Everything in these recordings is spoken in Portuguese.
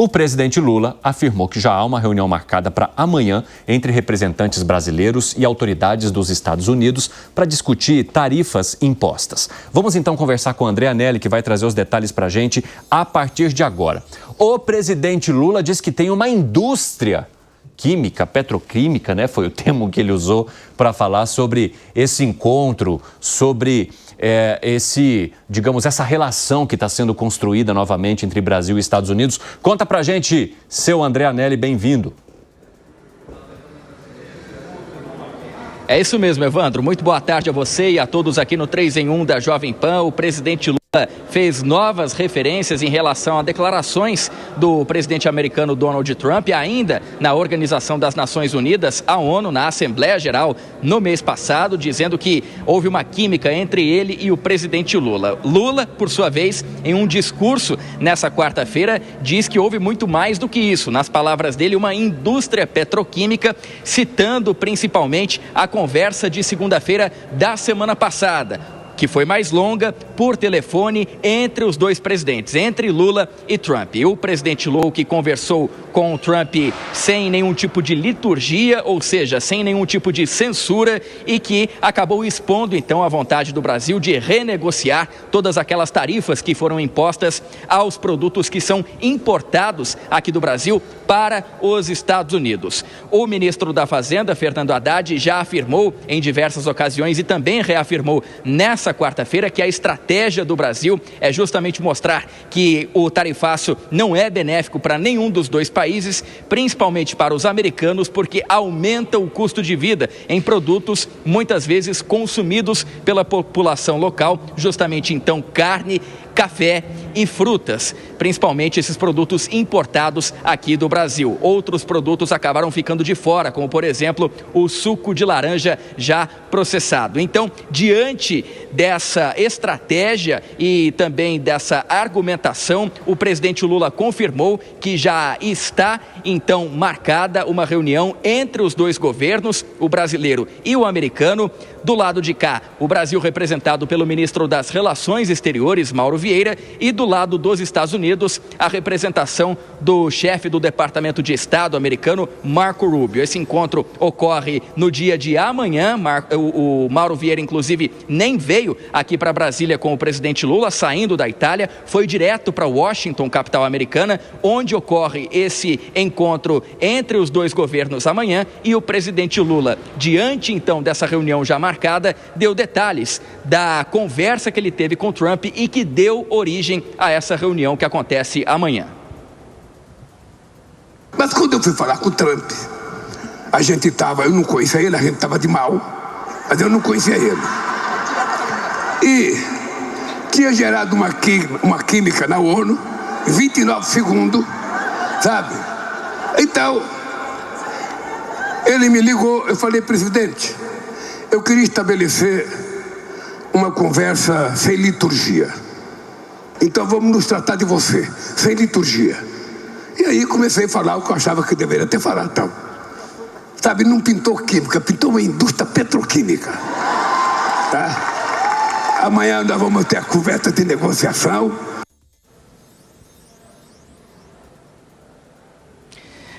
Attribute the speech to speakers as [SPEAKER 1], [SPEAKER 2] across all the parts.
[SPEAKER 1] O presidente Lula afirmou que já há uma reunião marcada para amanhã entre representantes brasileiros e autoridades dos Estados Unidos para discutir tarifas impostas. Vamos então conversar com o André Anelli, que vai trazer os detalhes para a gente a partir de agora. O presidente Lula diz que tem uma indústria química, petroquímica, né? Foi o termo que ele usou para falar sobre esse encontro, sobre essa relação que está sendo construída novamente entre Brasil e Estados Unidos. Conta pra gente, seu André Anelli, bem-vindo.
[SPEAKER 2] É isso mesmo, Evandro. Muito boa tarde a você e a todos aqui no 3 em 1 da Jovem Pan. O presidente Lula fez novas referências em relação a declarações do presidente americano Donald Trump, ainda na Organização das Nações Unidas, a ONU, na Assembleia Geral, no mês passado, dizendo que houve uma química entre ele e o presidente Lula. Lula, por sua vez, em um discurso nessa quarta-feira, diz que houve muito mais do que isso. Nas palavras dele, uma indústria petroquímica, citando principalmente a conversa de segunda-feira da semana passada, que foi mais longa, por telefone, entre os dois presidentes, entre Lula e Trump. O presidente Lula, que conversou com o Trump sem nenhum tipo de liturgia, ou seja, sem nenhum tipo de censura, e que acabou expondo, então, a vontade do Brasil de renegociar todas aquelas tarifas que foram impostas aos produtos que são importados aqui do Brasil para os Estados Unidos. O ministro da Fazenda, Fernando Haddad, já afirmou em diversas ocasiões e também reafirmou nessa quarta-feira que a estratégia do Brasil é justamente mostrar que o tarifaço não é benéfico para nenhum dos dois países, principalmente para os americanos, porque aumenta o custo de vida em produtos muitas vezes consumidos pela população local, justamente então carne, café e frutas, principalmente esses produtos importados aqui do Brasil. Outros produtos acabaram ficando de fora, como por exemplo o suco de laranja já processado. Então, diante dessa estratégia e também dessa argumentação, o presidente Lula confirmou que já está então marcada uma reunião entre os dois governos, o brasileiro e o americano. Do lado de cá, o Brasil representado pelo ministro das Relações Exteriores, Mauro Vieira, e do lado dos Estados Unidos, a representação do chefe do Departamento de Estado americano, Marco Rubio. Esse encontro ocorre no dia de amanhã. O Mauro Vieira, inclusive, nem veio aqui para Brasília com o presidente Lula, saindo da Itália, foi direto para Washington, capital americana, onde ocorre esse encontro entre os dois governos amanhã, e o presidente Lula, diante então dessa reunião já marcada, deu detalhes da conversa que ele teve com Trump e que deu origem a essa reunião que acontece amanhã.
[SPEAKER 3] Mas quando eu fui falar com o Trump, eu não conhecia ele, a gente estava de mal, mas eu não conhecia ele. E tinha gerado uma química na ONU, 29 segundos, sabe? Então, ele me ligou, eu falei, presidente, eu queria estabelecer uma conversa sem liturgia. Então vamos nos tratar de você, sem liturgia. E aí comecei a falar o que eu achava que deveria ter falado. Então, sabe, não pintou química, pintou uma indústria petroquímica. Tá? Amanhã nós vamos ter a conversa de negociação.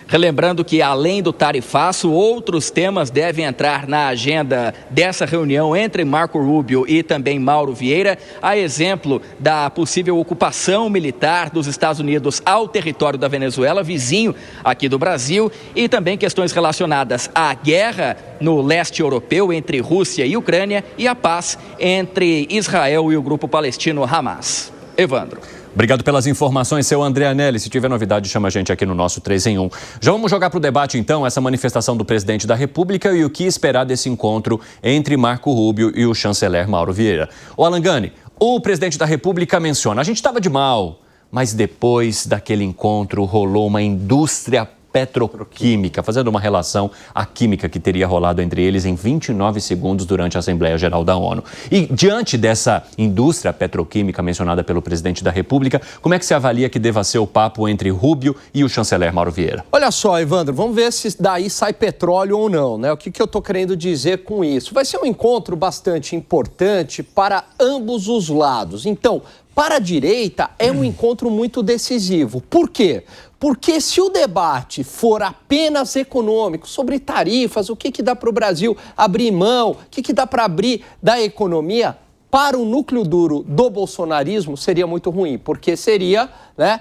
[SPEAKER 2] Relembrando que, além do tarifaço, outros temas devem entrar na agenda dessa reunião entre Marco Rubio e também Mauro Vieira, a exemplo da possível ocupação militar dos Estados Unidos ao território da Venezuela, vizinho aqui do Brasil, e também questões relacionadas à guerra no leste europeu entre Rússia e Ucrânia e a paz entre Israel e o grupo palestino Hamas. Evandro.
[SPEAKER 1] Obrigado pelas informações, seu André Anelli. Se tiver novidade, chama a gente aqui no nosso 3 em 1. Já vamos jogar para o debate, então, essa manifestação do presidente da República e o que esperar desse encontro entre Marco Rubio e o chanceler Mauro Vieira. O Alan Gani, o presidente da República menciona, a gente estava de mal, mas depois daquele encontro rolou uma indústria petroquímica, fazendo uma relação à química que teria rolado entre eles em 29 segundos durante a Assembleia Geral da ONU. E diante dessa indústria petroquímica mencionada pelo presidente da República, como é que se avalia que deva ser o papo entre Rubio e o chanceler Mauro Vieira?
[SPEAKER 4] Olha só, Evandro, vamos ver se daí sai petróleo ou não, né? O que eu estou querendo dizer com isso? Vai ser um encontro bastante importante para ambos os lados. Então, para a direita, é um encontro muito decisivo. Por quê? Porque se o debate for apenas econômico, sobre tarifas, o que dá para o Brasil abrir mão, o que dá para abrir da economia, para o núcleo duro do bolsonarismo seria muito ruim, porque seria, né,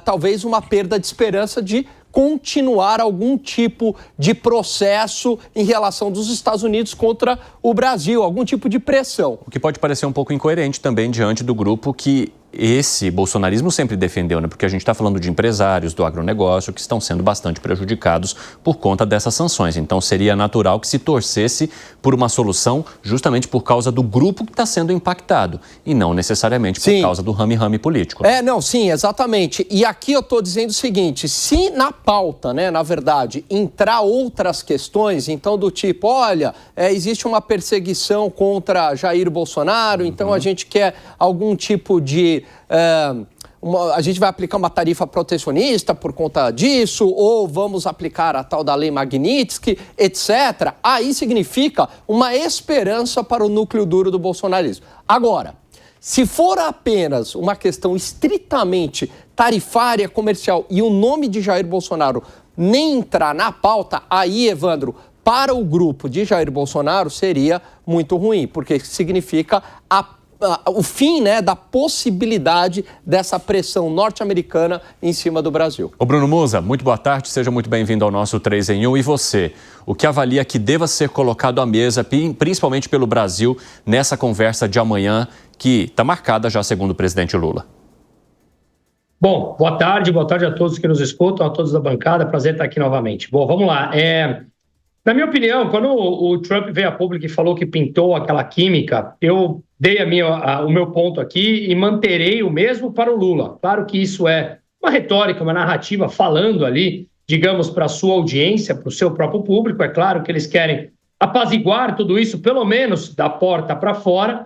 [SPEAKER 4] talvez uma perda de esperança de continuar algum tipo de processo em relação dos Estados Unidos contra o Brasil, algum tipo de pressão.
[SPEAKER 1] O que pode parecer um pouco incoerente também diante do grupo que esse bolsonarismo sempre defendeu, né? Porque a gente está falando de empresários do agronegócio que estão sendo bastante prejudicados por conta dessas sanções. Então seria natural que se torcesse por uma solução justamente por causa do grupo que está sendo impactado e não necessariamente por causa do rame-rame político.
[SPEAKER 4] Sim, exatamente. E aqui eu estou dizendo o seguinte, se na pauta, né, na verdade, entrar outras questões, então do tipo, olha, existe uma perseguição contra Jair Bolsonaro, então a gente quer algum tipo de... a gente vai aplicar uma tarifa protecionista por conta disso, ou vamos aplicar a tal da lei Magnitsky, etc. Aí significa uma esperança para o núcleo duro do bolsonarismo. Agora, se for apenas uma questão estritamente tarifária, comercial, e o nome de Jair Bolsonaro nem entrar na pauta, aí, Evandro, para o grupo de Jair Bolsonaro seria muito ruim, porque significa o fim, né, da possibilidade dessa pressão norte-americana em cima do Brasil.
[SPEAKER 1] Ô Bruno Musa, muito boa tarde, seja muito bem-vindo ao nosso 3 em 1. E você, o que avalia que deva ser colocado à mesa, principalmente pelo Brasil, nessa conversa de amanhã, que está marcada já segundo o presidente Lula?
[SPEAKER 5] Bom, boa tarde a todos que nos escutam, a todos da bancada, prazer estar aqui novamente. Bom, vamos lá. Na minha opinião, quando o Trump veio a público e falou que pintou aquela química, eu dei o meu ponto aqui e manterei o mesmo para o Lula. Claro que isso é uma retórica, uma narrativa falando ali, digamos, para a sua audiência, para o seu próprio público. É claro que eles querem apaziguar tudo isso, pelo menos da porta para fora.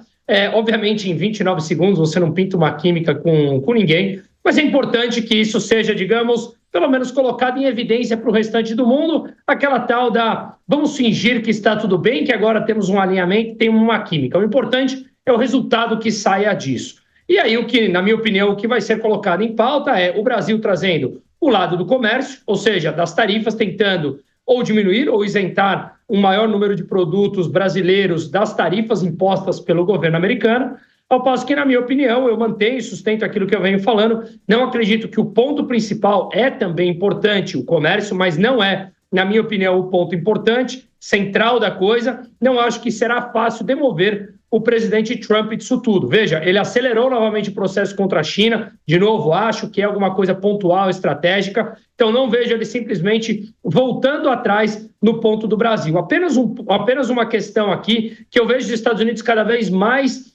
[SPEAKER 5] Obviamente, em 29 segundos você não pinta uma química com ninguém, mas é importante que isso seja, digamos, pelo menos colocado em evidência para o restante do mundo, aquela tal da vamos fingir que está tudo bem, que agora temos um alinhamento, tem uma química. O importante é o resultado que saia disso. E aí, na minha opinião, o que vai ser colocado em pauta é o Brasil trazendo o lado do comércio, ou seja, das tarifas, tentando ou diminuir ou isentar um maior número de produtos brasileiros das tarifas impostas pelo governo americano, ao passo que, na minha opinião, eu mantenho e sustento aquilo que eu venho falando. Não acredito que o ponto principal é também importante, o comércio, mas não é, na minha opinião, o ponto importante, central da coisa. Não acho que será fácil demover o presidente Trump disso tudo. Veja, ele acelerou novamente o processo contra a China. De novo, acho que é alguma coisa pontual, estratégica. Então, não vejo ele simplesmente voltando atrás no ponto do Brasil. Apenas uma questão aqui que eu vejo os Estados Unidos cada vez mais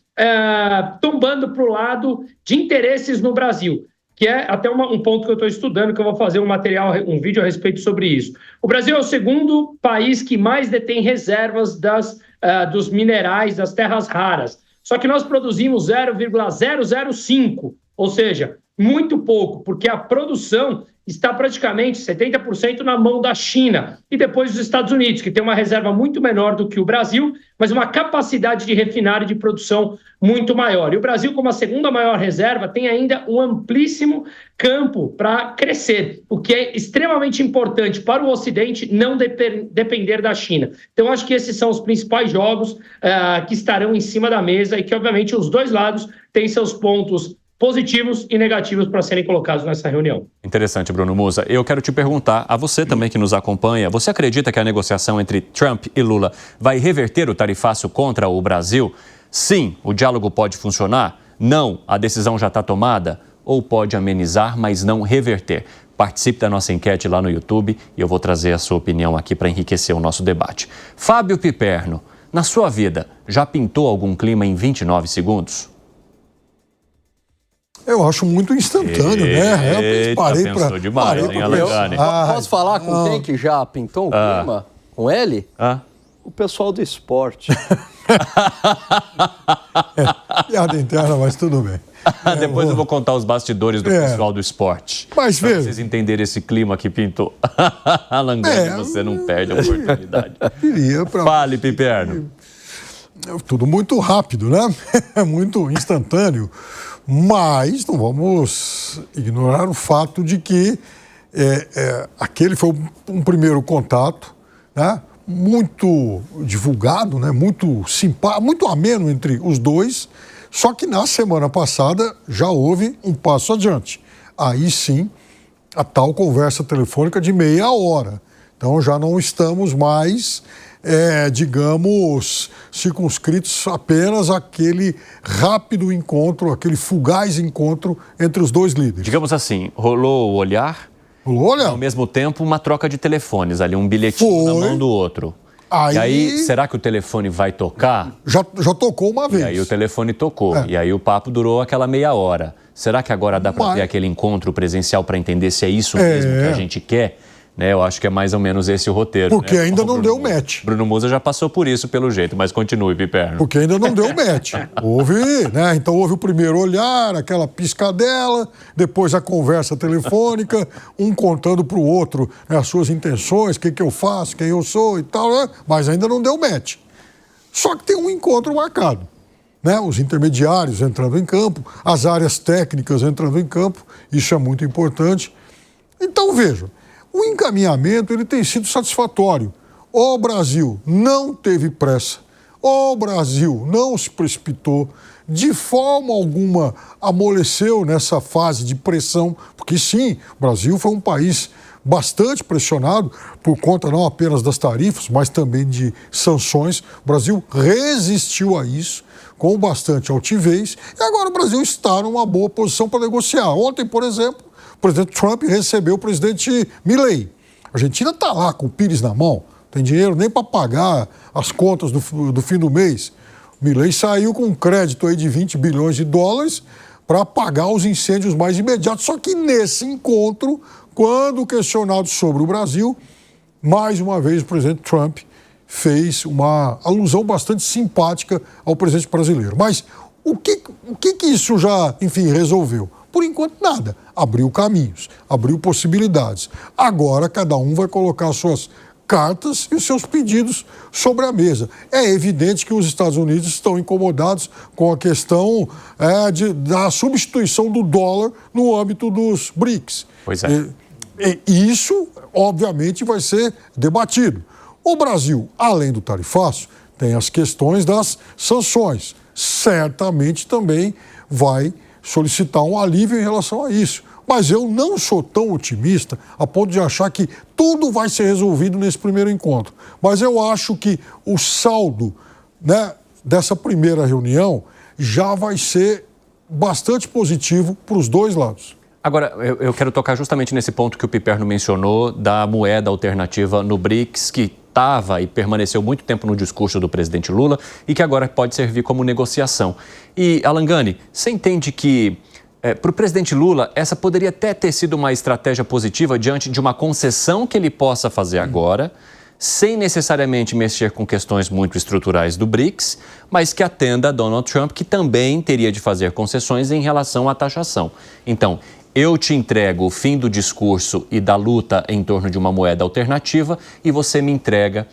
[SPEAKER 5] tombando para o lado de interesses no Brasil, que é até um ponto que eu estou estudando, que eu vou fazer um vídeo a respeito sobre isso. O Brasil é o segundo país que mais detém reservas dos minerais, das terras raras. Só que nós produzimos 0,005, ou seja, muito pouco, porque a produção está praticamente 70% na mão da China e depois dos Estados Unidos, que tem uma reserva muito menor do que o Brasil, mas uma capacidade de refinar e de produção muito maior. E o Brasil, como a segunda maior reserva, tem ainda um amplíssimo campo para crescer, o que é extremamente importante para o Ocidente não depender da China. Então, acho que esses são os principais jogos que estarão em cima da mesa e que, obviamente, os dois lados têm seus pontos positivos e negativos para serem colocados nessa reunião.
[SPEAKER 1] Interessante, Bruno Musa. Eu quero te perguntar, a você também que nos acompanha, você acredita que a negociação entre Trump e Lula vai reverter o tarifaço contra o Brasil? Sim, o diálogo pode funcionar? Não, a decisão já está tomada? Ou pode amenizar, mas não reverter? Participe da nossa enquete lá no YouTube e eu vou trazer a sua opinião aqui para enriquecer o nosso debate. Fábio Piperno, na sua vida, já pintou algum clima em 29 segundos?
[SPEAKER 6] Eu acho muito instantâneo, né?
[SPEAKER 1] Eu parei pensou demais, hein, Alangani?
[SPEAKER 4] Posso falar com quem que já pintou um clima? Com ele? O pessoal do esporte.
[SPEAKER 6] Piada interna, mas tudo bem.
[SPEAKER 1] Depois eu vou contar os bastidores do pessoal do esporte.
[SPEAKER 6] Mas
[SPEAKER 1] para vocês entenderem esse clima que pintou. Alangani, você não perde a oportunidade. Fale, Piperno.
[SPEAKER 6] Tudo muito rápido, né? Muito instantâneo. Mas não vamos ignorar o fato de que aquele foi um primeiro contato, né? Muito divulgado, né? Muito simpático, muito ameno entre os dois, só que na semana passada já houve um passo adiante. Aí sim, a tal conversa telefônica de meia hora. Então já não estamos mais, digamos, circunscritos apenas àquele rápido encontro, aquele fugaz encontro entre os dois líderes.
[SPEAKER 1] Digamos assim, rolou o olhar,
[SPEAKER 6] olha,
[SPEAKER 1] ao mesmo tempo uma troca de telefones ali, um bilhetinho na mão do outro. E aí, será que o telefone vai tocar?
[SPEAKER 6] Já tocou uma vez.
[SPEAKER 1] E aí o telefone tocou, e aí o papo durou aquela meia hora. Será que agora dá para ter aquele encontro presencial para entender se é isso mesmo que a gente quer? Né, eu acho que é mais ou menos esse o roteiro.
[SPEAKER 6] Porque ainda não deu match.
[SPEAKER 1] Bruno Musa já passou por isso, pelo jeito, mas continue, Piperno.
[SPEAKER 6] Porque ainda não deu match. Então houve o primeiro olhar, aquela piscadela, depois a conversa telefônica, um contando para o outro, né, as suas intenções, o que eu faço, quem eu sou e tal, né? Mas ainda não deu match. Só que tem um encontro marcado. Né? Os intermediários entrando em campo, as áreas técnicas entrando em campo, isso é muito importante. Então, vejam, o encaminhamento ele tem sido satisfatório. O Brasil não teve pressa, o Brasil não se precipitou, de forma alguma amoleceu nessa fase de pressão, porque sim, o Brasil foi um país bastante pressionado por conta não apenas das tarifas, mas também de sanções. O Brasil resistiu a isso com bastante altivez e agora o Brasil está numa boa posição para negociar. Ontem, por exemplo, o presidente Trump recebeu o presidente Milei. A Argentina está lá com o pires na mão, não tem dinheiro nem para pagar as contas do fim do mês. O Milei saiu com um crédito aí de 20 bilhões de dólares para pagar os incêndios mais imediatos. Só que nesse encontro, quando questionado sobre o Brasil, mais uma vez o presidente Trump fez uma alusão bastante simpática ao presidente brasileiro. Mas o que isso já, enfim, resolveu? Por enquanto, nada. Abriu caminhos, abriu possibilidades. Agora, cada um vai colocar suas cartas e os seus pedidos sobre a mesa. É evidente que os Estados Unidos estão incomodados com a questão da substituição do dólar no âmbito dos BRICS.
[SPEAKER 1] Pois é.
[SPEAKER 6] E isso, obviamente, vai ser debatido. O Brasil, além do tarifaço, tem as questões das sanções. Certamente também vai solicitar um alívio em relação a isso. Mas eu não sou tão otimista a ponto de achar que tudo vai ser resolvido nesse primeiro encontro. Mas eu acho que o saldo, né, dessa primeira reunião já vai ser bastante positivo para os dois lados.
[SPEAKER 1] Agora, eu quero tocar justamente nesse ponto que o Piperno mencionou da moeda alternativa no BRICS, que estava e permaneceu muito tempo no discurso do presidente Lula e que agora pode servir como negociação. E, Alangani, você entende que, para o presidente Lula, essa poderia até ter sido uma estratégia positiva diante de uma concessão que ele possa fazer agora, sem necessariamente mexer com questões muito estruturais do BRICS, mas que atenda a Donald Trump, que também teria de fazer concessões em relação à taxação. Então, eu te entrego o fim do discurso e da luta em torno de uma moeda alternativa e você me entrega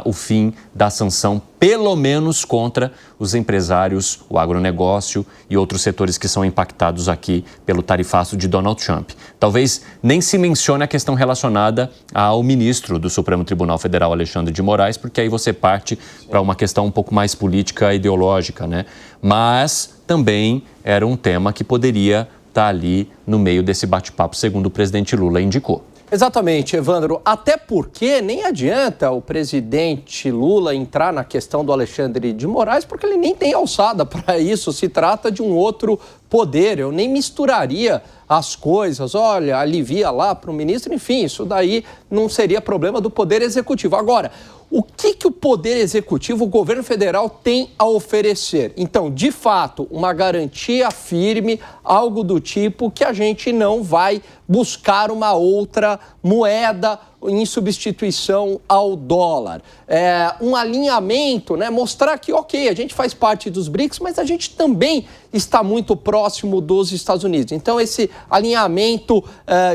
[SPEAKER 1] o fim da sanção, pelo menos contra os empresários, o agronegócio e outros setores que são impactados aqui pelo tarifaço de Donald Trump. Talvez nem se mencione a questão relacionada ao ministro do Supremo Tribunal Federal, Alexandre de Moraes, porque aí você parte para uma questão um pouco mais política e ideológica, né? Mas também era um tema que poderia estar ali no meio desse bate-papo, segundo o presidente Lula indicou.
[SPEAKER 4] Exatamente, Evandro. Até porque nem adianta o presidente Lula entrar na questão do Alexandre de Moraes, porque ele nem tem alçada para isso. Se trata de um outro poder. Eu nem misturaria as coisas. Olha, alivia lá para o ministro. Enfim, isso daí não seria problema do Poder Executivo. Agora, o que o Poder Executivo, o governo federal, tem a oferecer? Então, de fato, uma garantia firme, algo do tipo que a gente não vai buscar uma outra moeda em substituição ao dólar. Um alinhamento, né? Mostrar que, ok, a gente faz parte dos BRICS, mas a gente também está muito próximo dos Estados Unidos. Então, esse alinhamento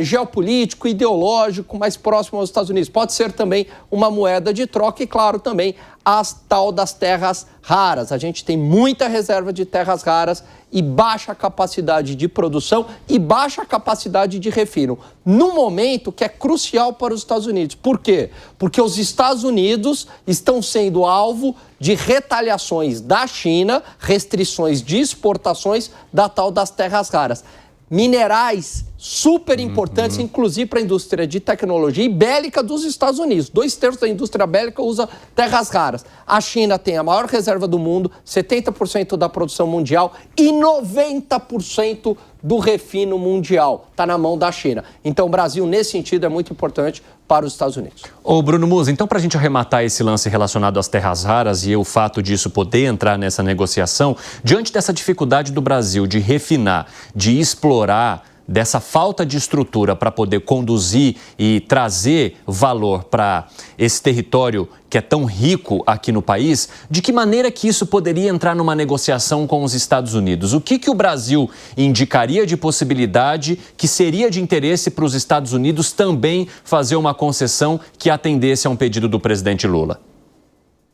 [SPEAKER 4] geopolítico, ideológico, mais próximo aos Estados Unidos, pode ser também uma moeda de troca e, claro, também as tal das terras raras. A gente tem muita reserva de terras raras e baixa capacidade de produção e baixa capacidade de refino, num momento que é crucial para os Estados Unidos. Por quê? Porque os Estados Unidos estão sendo alvo de retaliações da China, restrições de exportações da tal das terras raras. Minerais super importantes, inclusive para a indústria de tecnologia e bélica dos Estados Unidos. 2/3 da indústria bélica usa terras raras. A China tem a maior reserva do mundo, 70% da produção mundial e 90% do refino mundial está na mão da China. Então, o Brasil, nesse sentido, é muito importante para os Estados Unidos.
[SPEAKER 1] Ô Bruno Musi, então para a gente arrematar esse lance relacionado às terras raras e o fato disso poder entrar nessa negociação, diante dessa dificuldade do Brasil de refinar, de explorar, dessa falta de estrutura para poder conduzir e trazer valor para esse território que é tão rico aqui no país, de que maneira que isso poderia entrar numa negociação com os Estados Unidos? O que o Brasil indicaria de possibilidade que seria de interesse para os Estados Unidos também fazer uma concessão que atendesse a um pedido do presidente Lula?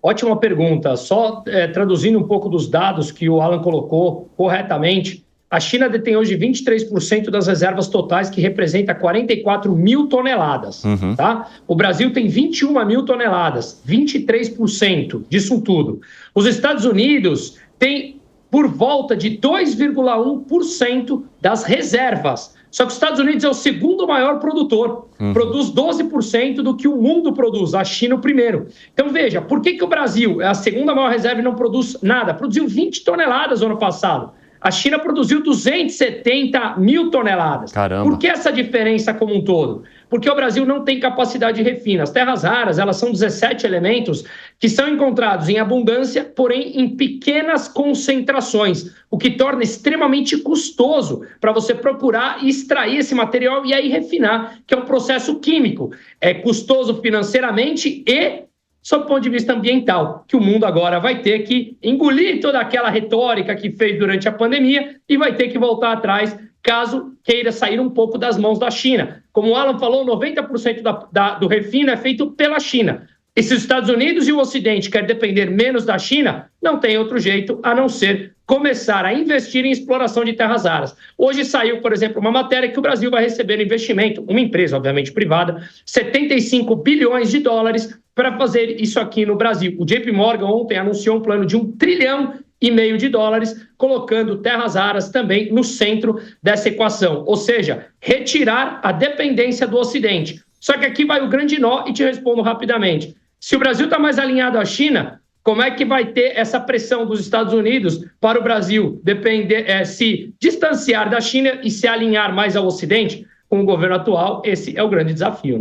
[SPEAKER 5] Ótima pergunta. Só traduzindo um pouco dos dados que o Alan colocou corretamente, a China detém hoje 23% das reservas totais, que representa 44 mil toneladas. Tá? O Brasil tem 21 mil toneladas, 23% disso tudo. Os Estados Unidos têm por volta de 2,1% das reservas. Só que os Estados Unidos é o segundo maior produtor, produz 12% do que o mundo produz, a China o primeiro. Então veja, por que o Brasil é a segunda maior reserva e não produz nada? Produziu 20 toneladas no ano passado. A China produziu 270 mil toneladas.
[SPEAKER 1] Caramba.
[SPEAKER 5] Por que essa diferença como um todo? Porque o Brasil não tem capacidade de refino. As terras raras, elas são 17 elementos que são encontrados em abundância, porém em pequenas concentrações, o que torna extremamente custoso para você procurar e extrair esse material e aí refinar, que é um processo químico. É custoso financeiramente e sob o ponto de vista ambiental, que o mundo agora vai ter que engolir toda aquela retórica que fez durante a pandemia e vai ter que voltar atrás caso queira sair um pouco das mãos da China. Como o Alan falou, 90% do refino é feito pela China. E se os Estados Unidos e o Ocidente querem depender menos da China, não tem outro jeito a não ser começar a investir em exploração de terras raras. Hoje saiu, por exemplo, uma matéria que o Brasil vai receber investimento, uma empresa, obviamente, privada, 75 bilhões de dólares para fazer isso aqui no Brasil. O JP Morgan ontem anunciou um plano de $1,5 trilhão de dólares, colocando terras raras também no centro dessa equação. Ou seja, retirar a dependência do Ocidente. Só que aqui vai o grande nó e te respondo rapidamente. Se o Brasil está mais alinhado à China, como é que vai ter essa pressão dos Estados Unidos para o Brasil se distanciar da China e se alinhar mais ao Ocidente? Com o governo atual, esse é o grande desafio.